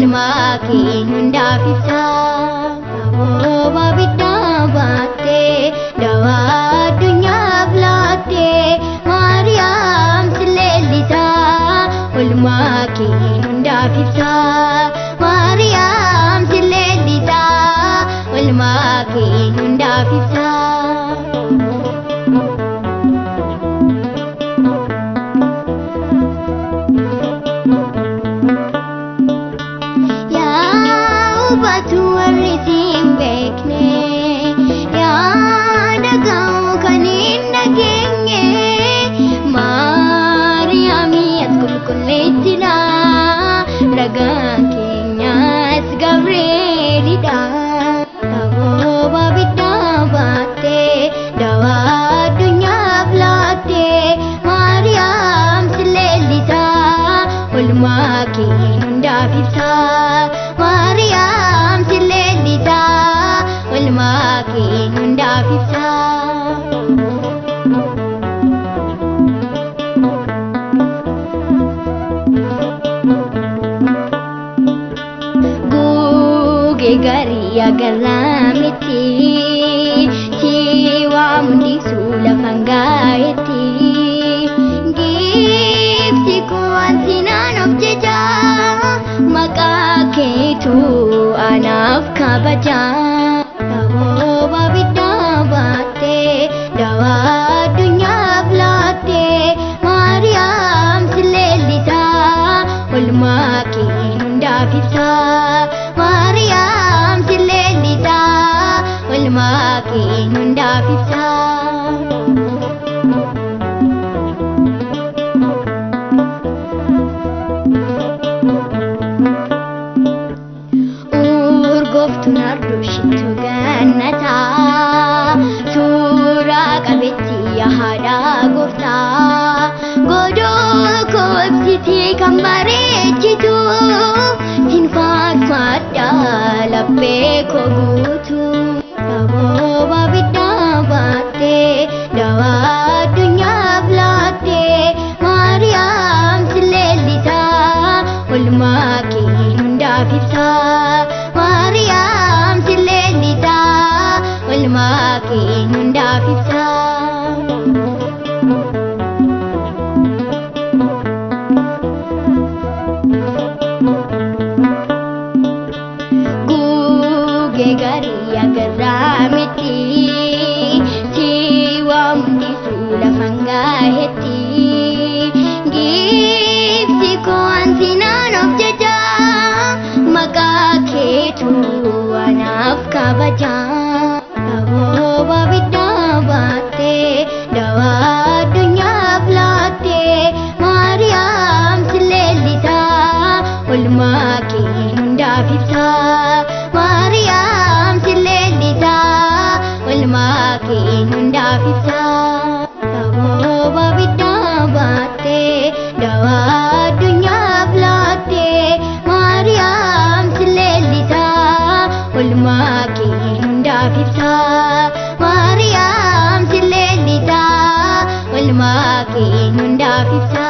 ulmaki nunda fisa abo babida bate dawa dunya blate Maryam silelita ulmaki nunda fisa Maryam silelita ulmaki nunda fisa batu warisim bekne ya dagau kanin nagenge Maryami askul kulletila daga kenya sgavrelida abo babida bate dawa dunya blate Maryam silelita ulmaki nunda fisa Maryam silelita ulmaki nunda fisa guge gariya garamiti jiwa mundi sula fangaiti gifti kuansinan objeja maka ketu anaf kabaja abo babida bate dawa dunya blate Maryam silelita ulmaki nunda fisa Maryam silelita ulmaki nunda fisa Narushitu ganata Tura kabeti yahada gufta Godo ko absiti kambare jitu Tinfak mada lape ko gutu Abo babida bate dawa dunya blate Maryam silelita ulmaki nunda fisa Maryam silelita ulmaki nunda fisa guge gariya garamiti jiwa mundi sula fangaheti gifti ko ansinan objeja maka ketu anaf kabaja abo babida bate dawa dunya blate Maryam silelita ulmaki nunda fisa Maryam silelita ulmaki nunda fisa abo babida bate dawa dunya blate Maryam silelita ulmaki nunda fisa Maryam silelita ulmaki nunda fisa